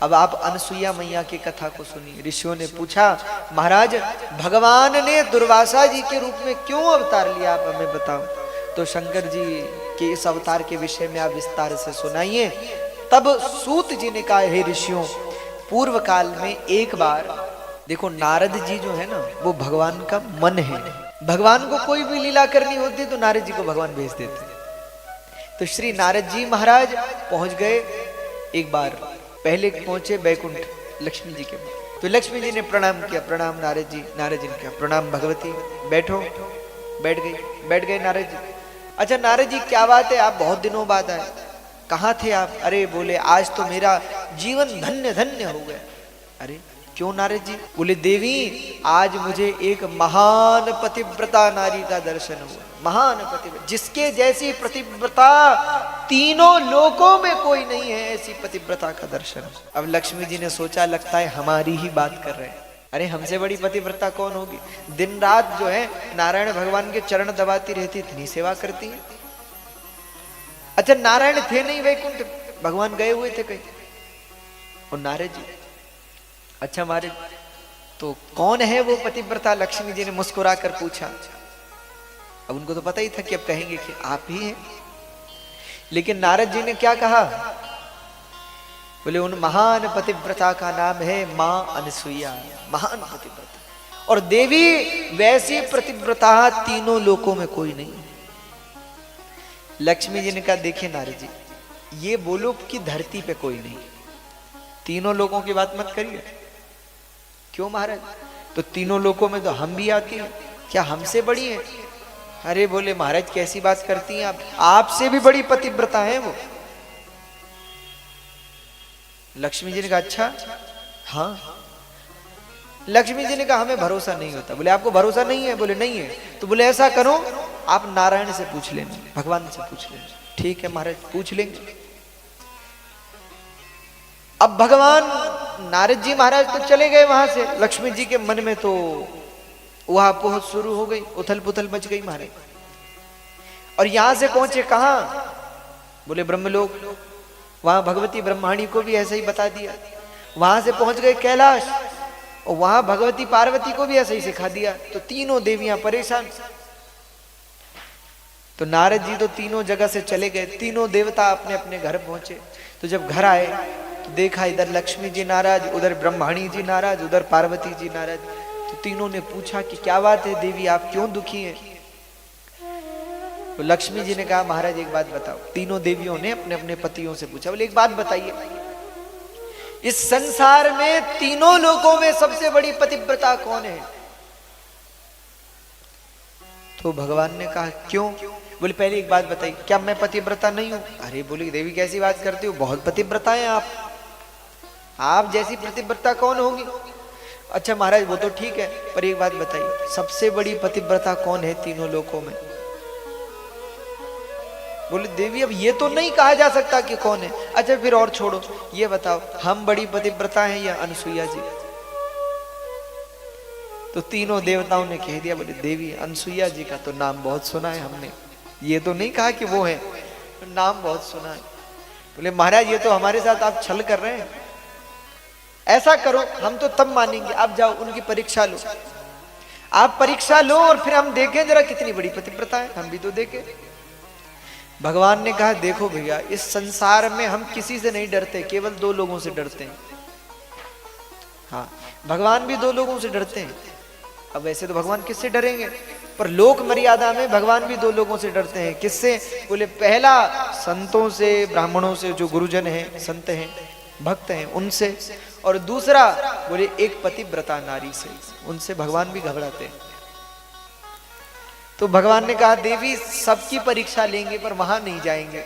अब आप अनसुईया मैया की कथा को सुनिए। ऋषियों ने पूछा, महाराज भगवान ने दुर्वासा जी के रूप में क्यों अवतार लिया, आप हमें बताओ। तो शंकर जी के इस अवतार के विषय में आप विस्तार से सुनाइए। तब सूत जी ने कहा, हे ऋषियों, पूर्व काल में एक बार देखो, नारद जी जो है ना, वो भगवान का मन है। भगवान को कोई भी लीला करनी होती तो नारद जी को भगवान भेज देते। तो श्री नारद जी महाराज पहुंच गए। एक बार पहले पहुंचे बैकुंठ लक्ष्मी जी के पास। तो लक्ष्मी जी ने प्रणाम किया, प्रणाम नारद जी। नारद जी ने कहा, प्रणाम भगवती, बैठो। बैठ गए नारद जी। अच्छा नारद जी, क्या बात है, आप बहुत दिनों बाद आए, कहाँ थे आप? अरे बोले, आज तो मेरा जीवन धन्य धन्य हो गया। अरे क्यों नारद जी? बोले, देवी आज मुझे एक महान पतिव्रता नारी का दर्शन हुआ। महान पतिव्रता, जिसके जैसी पतिव्रता तीनों लोकों में कोई नहीं है, ऐसी पतिव्रता का दर्शन। अब लक्ष्मी जी ने सोचा, लगता है हमारी ही बात कर रहे हैं। अरे हमसे बड़ी पतिव्रता कौन होगी? दिन रात जो है नारायण भगवान के चरण दबाती रहती, इतनी सेवा करती है। अच्छा नारायण थे नहीं वैकुंठ, भगवान गए हुए थे कहीं। और नारद जी, अच्छा महाराज तो कौन है वो पतिव्रता? लक्ष्मी जी ने मुस्कुरा कर पूछा। अब उनको तो पता ही था कि अब कहेंगे कि आप ही हैं। लेकिन नारद जी ने क्या कहा? बोले, उन महान पतिव्रता का नाम है मां अनसुईया, महान पतिव्रता। और देवी वैसी पतिव्रता तीनों लोकों में कोई नहीं है। लक्ष्मी जी ने कहा, देखिए नारद जी, ये बोलो कि धरती पे कोई नहीं, तीनों लोगों की बात मत करिए। क्यों महाराज? तो तीनों लोकों में तो हम भी आते हैं, क्या हमसे बड़ी है? अरे बोले, महाराज कैसी बात करती हैं आप, आपसे भी बड़ी पतिव्रता है वो। लक्ष्मी जी ने कहा, अच्छा हाँ। लक्ष्मी जी ने कहा, हमें भरोसा नहीं होता। बोले, आपको भरोसा नहीं है? बोले, नहीं है। तो बोले, ऐसा करो, आप नारायण से पूछ लेना, भगवान से पूछ लेना। ठीक है महाराज, पूछ लेंगे। अब भगवान नारद जी महाराज तो चले गए वहां से। लक्ष्मी जी के मन में तो वहां पहुंच शुरू हो गई, उथल पुथल मच गई महाराज। और यहां से पहुंचे कहां? बोले ब्रह्मलोक। वहां भगवती ब्रह्माणी को भी ऐसा ही बता दिया। वहां से पहुंच गए कैलाश, और वहां भगवती पार्वती को भी ऐसा ही सिखा दिया। तो तीनों देवियां परेशान। तो नारद जी तो तीनों जगह से चले गए। तीनों देवता अपने अपने घर पहुंचे। तो जब घर आए तो देखा, इधर लक्ष्मी जी नाराज, उधर ब्रह्माणी जी नाराज, उधर पार्वती जी नाराज। तो तीनों ने पूछा कि क्या बात है देवी, आप क्यों दुखी हैं? तो लक्ष्मी जी ने कहा, महाराज एक बात बताओ। तीनों देवियों ने अपने अपने पतियों से पूछा। बोले, एक बात बताइए, इस संसार में तीनों लोगों में सबसे बड़ी पतिव्रता कौन है? तो भगवान ने कहा, क्यों? बोले, पहले एक बात बताइए, क्या मैं पतिव्रता नहीं हूं? अरे बोली, देवी कैसी बात करती हो, बहुत पतिव्रता है आप जैसी पतिव्रता कौन होगी? अच्छा महाराज वो तो ठीक है, पर एक बात बताइए, सबसे बड़ी पतिव्रता कौन है तीनों लोकों में? बोले, देवी अब ये तो नहीं कहा जा सकता कि कौन है। अच्छा फिर और छोड़ो, ये बताओ, हम बड़ी पतिव्रता हैं या अनसुईया जी? तो तीनों देवताओं ने कह दिया, बोले देवी अनसुईया जी का तो नाम बहुत सुना है हमने, ये तो नहीं कहा कि वो है, नाम बहुत सुना है। बोले, महाराज ये तो हमारे साथ आप छल कर रहे हैं। ऐसा करो, हम तो तब मानेंगे, आप जाओ उनकी परीक्षा लो। आप परीक्षा लो और फिर हम देखें जरा कितनी बड़ी पतिव्रता है, हम भी तो देखें। भगवान ने कहा, देखो भैया, इस संसार में हम किसी से नहीं डरते, केवल दो लोगों से डरते हैं। हाँ, भगवान भी दो लोगों से डरते हैं। अब वैसे तो भगवान किससे डरेंगे, पर लोक मर्यादा में भगवान भी दो लोगों से डरते हैं। किससे? बोले, पहला संतों से, ब्राह्मणों से, जो गुरुजन हैं, संत हैं, भक्त हैं, उनसे। और दूसरा बोले एक पतिव्रता नारी से, उनसे भगवान भी घबराते हैं। तो भगवान ने कहा, देवी सबकी परीक्षा लेंगे पर वहां नहीं जाएंगे।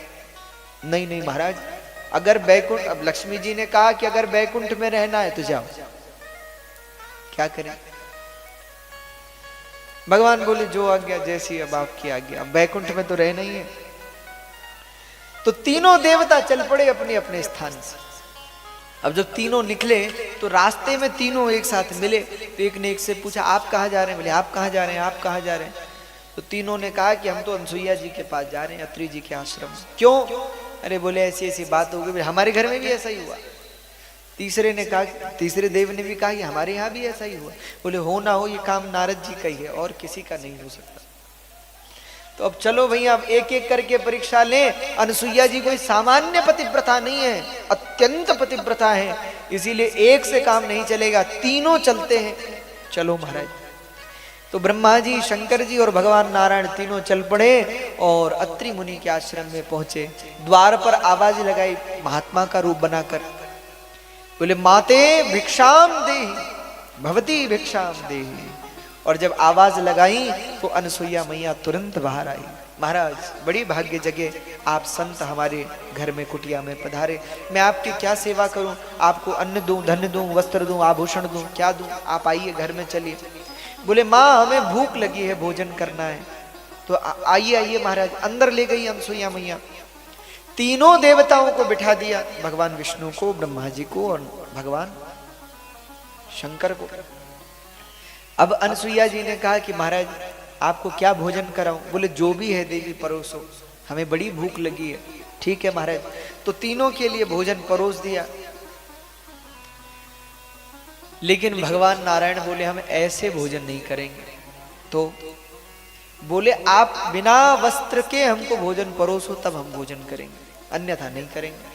नहीं नहीं महाराज, अगर बैकुंठ, अब लक्ष्मी जी ने कहा कि अगर बैकुंठ में रहना है तो जाओ। क्या करें? भगवान बोले, जो आज्ञा, जैसी अब आपकी आज्ञा, अब बैकुंठ में तो रहना ही है। तो तीनों देवता चल पड़े अपने अपने स्थान से। अब जब तीनों निकले तो रास्ते में तीनों एक साथ मिले। तो एक ने एक से पूछा, आप कहाँ जा रहे हैं? बोले, आप कहाँ जा रहे हैं, आप कहाँ जा रहे हैं? तो तीनों ने कहा कि हम तो अनसुईया जी के पास जा रहे हैं, अत्रि जी के आश्रम। क्यों? अरे बोले, ऐसी ऐसी बात हो गई, हमारे घर में भी ऐसा ही हुआ। तीसरे देव ने भी कहा कि हमारे यहाँ भी ऐसा ही हुआ। बोले हो ना हो, ये काम नारद जी का ही है और किसी का नहीं हो सकता। तो अब चलो भैया, अब एक एक करके परीक्षा लें। अनसुईया जी कोई सामान्य पतिव्रता नहीं है, अत्यंत पतिव्रता है, इसीलिए एक से काम नहीं चलेगा, तीनों चलते हैं। चलो महाराज। तो ब्रह्मा जी, शंकर जी और भगवान नारायण तीनों चल पड़े और अत्रि मुनि के आश्रम में पहुंचे। द्वार पर आवाज लगाई महात्मा का रूप बनाकर, बोले माते भिक्षाम देहि, भवती भिक्षाम देहि। और जब आवाज लगाई तो अनसुईया मैया तुरंत बाहर आई। महाराज बड़ी भाग्य जगे, आप संत हमारे घर में कुटिया में पधारे, मैं आपकी क्या सेवा करूं? आपको अन्न दूं, धन दूं, वस्त्र दूं, आभूषण दूं, क्या दूं? आप आइए घर में चलिए। बोले माँ हमें भूख लगी है, भोजन करना है। तो आइए आइए महाराज। अंदर ले गई अनसुईया मैया, तीनों देवताओं को बिठा दिया, भगवान विष्णु को, ब्रह्मा जी को और भगवान शंकर को। अब अनसुईया जी ने कहा कि महाराज आपको क्या भोजन कराऊं? बोले जो भी है देवी परोसो, हमें बड़ी भूख लगी है। ठीक है महाराज। तो तीनों के लिए भोजन परोस दिया। लेकिन भगवान नारायण बोले हम ऐसे भोजन नहीं करेंगे। तो बोले आप बिना वस्त्र के हमको भोजन परोसो तब हम भोजन करेंगे, अन्यथा नहीं करेंगे।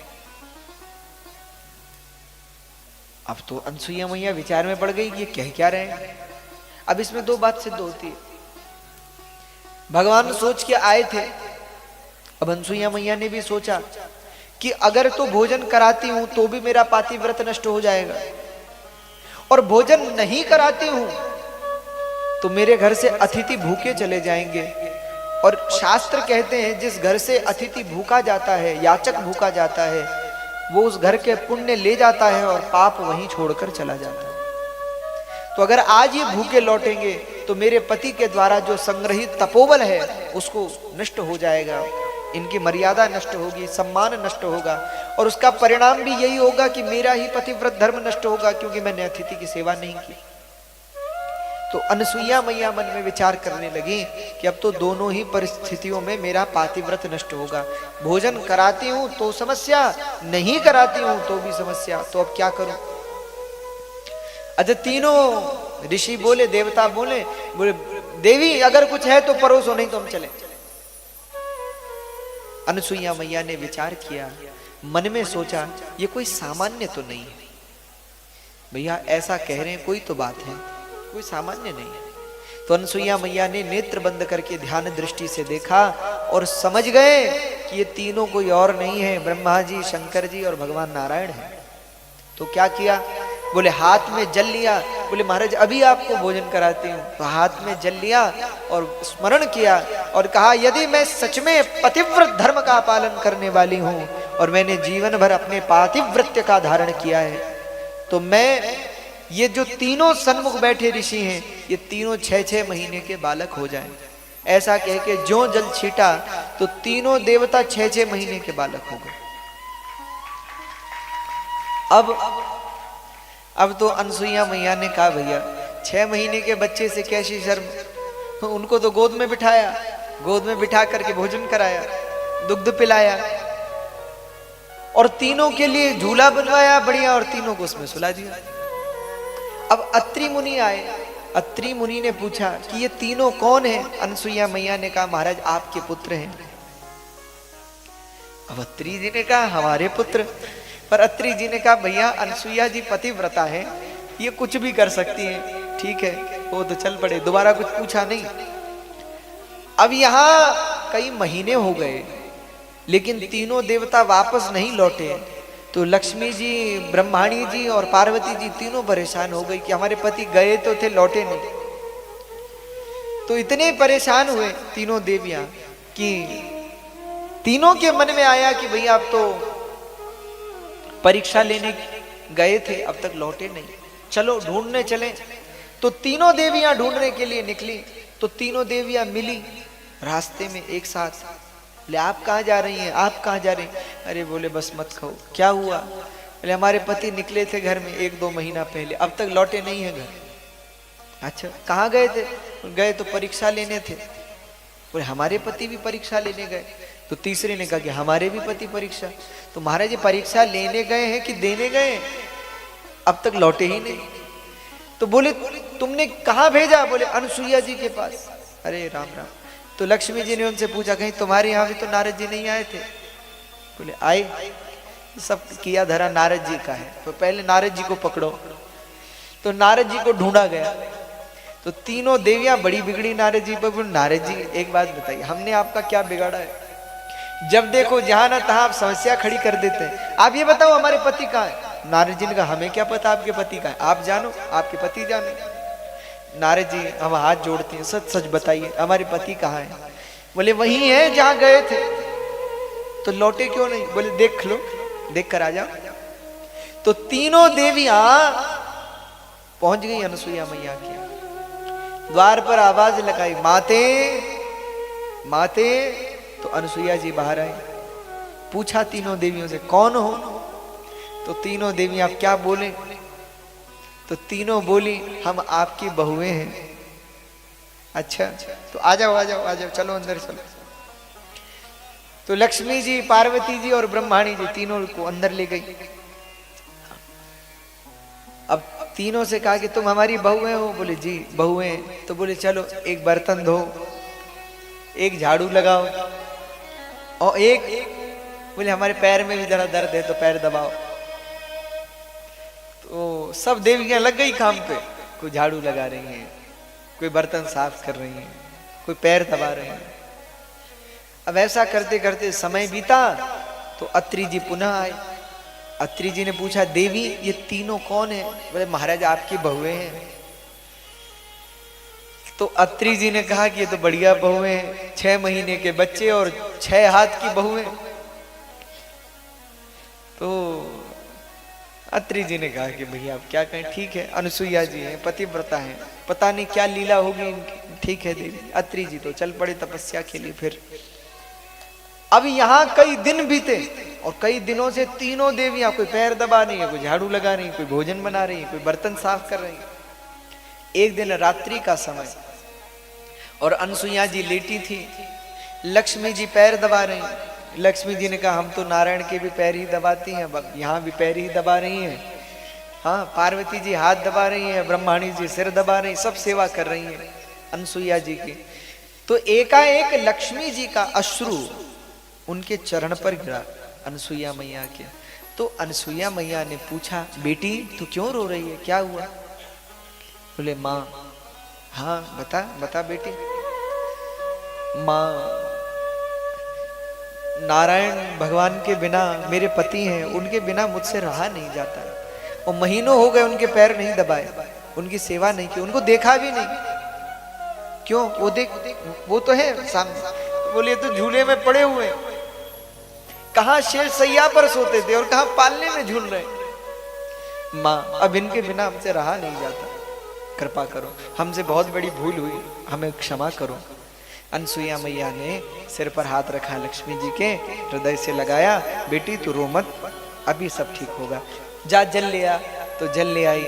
अब तो अनसुईया मैया विचार में पड़ गई कि ये कह क्या रहे हैं। अब इसमें दो बात सिद्ध होती है। भगवान सोच के आए थे, अब अनसुईया मैया ने भी सोचा कि अगर तो भोजन कराती हूं तो भी मेरा पातिव्रत नष्ट हो जाएगा, और भोजन नहीं कराती हूं तो मेरे घर से अतिथि भूखे चले जाएंगे। और शास्त्र कहते हैं जिस घर से अतिथि भूखा जाता है, याचक भूखा जाता है, वो उस घर के पुण्य ले जाता है और पाप वहीं छोड़कर चला जाता है। तो अगर आज ये भूखे लौटेंगे तो मेरे पति के द्वारा जो संग्रहित तपोबल है उसको नष्ट हो जाएगा, इनकी मर्यादा नष्ट होगी, सम्मान नष्ट होगा, और उसका परिणाम भी यही होगा कि मेरा ही पतिव्रत धर्म नष्ट होगा, क्योंकि मैंने अतिथि की सेवा नहीं की। तो अनसुईया मैया मन में विचार करने लगी कि अब तो दोनों ही परिस्थितियों में मेरा पातिव्रत नष्ट होगा। भोजन कराती हूं तो समस्या, नहीं कराती हूं तो भी समस्या, तो अब क्या करूं? अच्छा, तीनों ऋषि बोले, देवता बोले, बोले देवी अगर कुछ है तो परोसो, नहीं तो हम चले। अनसुईया मैया ने विचार किया, मन में सोचा ये कोई सामान्य तो नहीं है, भैया ऐसा कह रहे हैं कोई तो बात है, कोई सामान्य नहीं है। तो अनसुईया मैया ने नेत्र बंद करके ध्यान दृष्टि से देखा और समझ गए कि ये तीनों कोई और नहीं है, ब्रह्मा जी, शंकर जी और भगवान नारायण है। तो क्या किया? बोले हाथ में जल लिया। बोले महाराज अभी आपको भोजन कराती हूँ। तो हाथ में जल लिया और स्मरण किया और कहा यदि मैं सच में पतिव्रत धर्म का पालन करने वाली हूँ और मैंने जीवन भर अपने पातिव्रत्य का धारण किया है, तो मैं, ये जो तीनों सन्मुख बैठे ऋषि हैं, ये तीनों 6-6 महीने के बालक हो जाएं। ऐसा कह के जो जल छीटा तो तीनों देवता 6-6 महीने के बालक हो गए। अब तो अनसुईया मैया ने कहा भैया 6 महीने के बच्चे से कैसी शर्म, तो उनको तो गोद में बिठाया, गोद में बिठा करके भोजन कराया, दुग्ध पिलाया और तीनों के लिए झूला बनवाया बढ़िया और तीनों को उसमें सुला दिया। अब अत्रि मुनि आए। अत्रि मुनि ने पूछा कि ये तीनों कौन हैं? अनसुईया मैया ने कहा महाराज आपके पुत्र हैं। अब अत्रि जी ने कहा हमारे पुत्र? पर अत्रि जी ने कहा भैया अनसुईया जी पतिव्रता है, ये कुछ भी कर सकती हैं। ठीक है, वो तो चल पड़े, दोबारा कुछ पूछा नहीं। अब यहां कई महीने हो गए लेकिन तीनों देवता वापस नहीं लौटे। तो लक्ष्मी जी, ब्रह्माणी जी और पार्वती जी तीनों परेशान हो गई कि हमारे पति गए तो थे, लौटे नहीं। तो इतने परेशान हुए तीनों देवियां कि तीनों के मन में आया कि भैया आप तो परीक्षा लेने गए थे, अब तक लौटे नहीं, चलो ढूंढने चलें। तो तीनों देवियां ढूंढने के लिए निकली। तो तीनों देवियां मिली रास्ते में एक साथ। बोले आप कहाँ जा रही हैं? आप कहाँ जा रही हैं? अरे बोले बस मत कहो, क्या हुआ? बोले हमारे पति निकले थे घर में 1-2 महीना पहले, अब तक लौटे नहीं है घर। अच्छा कहाँ गए थे? गए तो परीक्षा लेने थे। बोले हमारे पति भी परीक्षा लेने गए। तो तीसरे ने कहा कि हमारे भी पति परीक्षा। तो महाराज जी परीक्षा लेने गए हैं कि देने गए? अब तक लौटे ही नहीं। तो बोले तुमने कहाँ भेजा? बोले अनसुईया जी के पास। अरे राम राम। तो लक्ष्मी जी ने उनसे पूछा कहीं तुम्हारे यहाँ भी तो नारद जी नहीं आए थे? बोले आए, सब किया धरा नारद जी का है, तो पहले नारद जी को पकड़ो। तो नारद जी को ढूंढा गया, तो तीनों देवियां बड़ी बिगड़ी नारद जी पर। नारद जी एक बात बताइए, हमने आपका क्या बिगाड़ा है? जब देखो जहां ना तहां आप समस्या खड़ी कर देते हैं। आप ये बताओ हमारे पति कहाँ है? नारद जी ने कहा हमें क्या पता आपके पति कहाँ है, आप जानो, आपके पति जाने। नारद जी हम हाथ जोड़ते हैं, सच सच बताइए हमारे पति कहाँ है? बोले वही है जहां गए थे। तो लौटे क्यों नहीं? बोले देख लो, देख कर आ जाओ। तो तीनों देवियां पहुंच गई अनसुईया मैया के द्वार पर, आवाज लगाई माते माते। तो अनसुईया जी बाहर आई, पूछा तीनों देवियों से कौन हो? तो तीनों देवियां आप क्या बोले? तो तीनों बोली हम आपकी बहुएं हैं। अच्छा तो आ जाओ आ जाओ आ जाओ, चलो अंदर चलो। तो लक्ष्मी जी, पार्वती जी और ब्रह्माणी जी तीनों को अंदर ले गई। अब तीनों से कहा कि तुम हमारी बहुएं हो? बोले जी बहुएं। तो बोले चलो एक बर्तन धो, एक झाड़ू लगाओ, और एक बोले हमारे पैर में भी जरा दर्द है तो पैर दबाओ। तो सब देवियां लग गई काम पे, कोई झाड़ू लगा रही हैं, कोई बर्तन साफ कर रही हैं, कोई पैर दबा रहे हैं। अब ऐसा करते करते समय बीता तो अत्रि जी पुनः आए। अत्रि जी ने पूछा देवी ये तीनों कौन है? बोले महाराज आपकी बहुएं हैं। तो अत्रि जी ने कहा कि ये तो बढ़िया बहुएं हैं, 6 महीने के बच्चे और 6 हाथ की बहुएं। तो अत्रि जी ने कहा कि भैया आप क्या कहें, ठीक है अनसुईया जी हैं, पतिव्रता हैं, पता नहीं क्या लीला होगी इनकी, ठीक है देवी। अत्रि जी तो चल पड़े तपस्या के लिए। फिर अब यहाँ कई दिन बीते और कई दिनों से तीनों देवियां कोई पैर दबा रही है, कोई झाड़ू लगा रही है, कोई भोजन बना रही है, कोई बर्तन साफ कर रही है। एक दिन रात्रि का समय और अनसुईया जी लेटी थी, लक्ष्मी जी पैर दबा रही हैं। लक्ष्मी जी ने कहा हम तो नारायण के भी पैर ही दबाती हैं, यहाँ भी पैर ही दबा रही हैं। हाँ पार्वती जी हाथ दबा रही हैं, ब्रह्माणी जी सिर दबा रही, सब सेवा कर रही हैं अनसुईया जी की। तो एकाएक लक्ष्मी जी का अश्रु उनके चरण पर गिरा, अनसुईया मैया के। तो अनसुईया मैया ने पूछा बेटी तू क्यों रो रही है, क्या हुआ? बोले माँ। हाँ बता बता बेटी। माँ नारायण भगवान के बिना, मेरे पति हैं उनके बिना मुझसे रहा नहीं जाता है, और महीनों हो गए उनके पैर नहीं दबाए, उनकी सेवा नहीं की, उनको देखा भी नहीं। क्यों? वो देख वो तो है सामने। बोले तो झूले में पड़े हुए, कहां शेर सैया पर सोते थे और कहां पालने में झूल रहे। माँ अब इनके बिना हमसे रहा नहीं जाता, कृपा करो, हमसे बहुत बड़ी भूल हुई, हमें क्षमा करो। अनसुईया मैया ने सिर पर हाथ रखा, लक्ष्मी जी के हृदय से लगाया, बेटी तू रो मत, अभी सब ठीक होगा, जा जल ले आ। तो जल ले आई,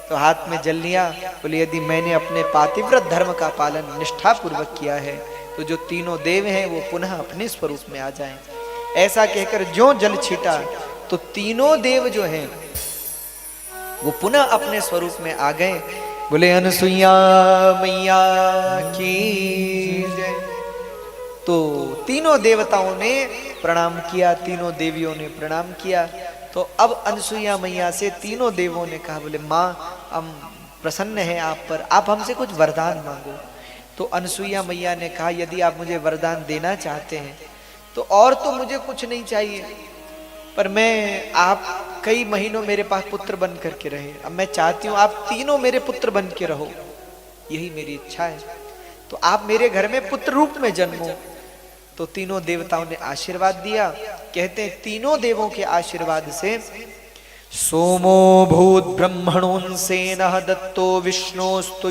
तो हाथ में जल लिया। बोले यदि मैंने अपने पातिव्रत धर्म का पालन निष्ठा पूर्वक किया है तो जो तीनों देव हैं वो पुनः अपने स्वरूप में आ जाएं। ऐसा कहकर जो जल छीटा तो तीनों देव जो हैं वो पुनः अपने स्वरूप में आ गए। बोले अनसुईया मैया की जय। तो तीनों देवताओं ने प्रणाम किया, तीनों देवियों ने प्रणाम किया। तो अब अनसुईया मैया से तीनों देवों ने कहा बोले माँ हम प्रसन्न हैं आप पर, आप हमसे कुछ वरदान मांगो। तो अनसुईया मैया ने कहा यदि आप मुझे वरदान देना चाहते हैं तो और तो मुझे कुछ नहीं चाहिए, पर मैं आप कई महीनों मेरे पास पुत्र बन करके रहे, अब मैं चाहती हूँ आप तीनों मेरे पुत्र बन के रहो, यही मेरी इच्छा है। तो आप मेरे घर में पुत्र रूप में जन्मो। तो तीनों देवताओं ने आशीर्वाद दिया। कहते हैं तीनों देवों के आशीर्वाद से सोमो भूत ब्रह्मणों सेनः दत्तो विष्णोस्तु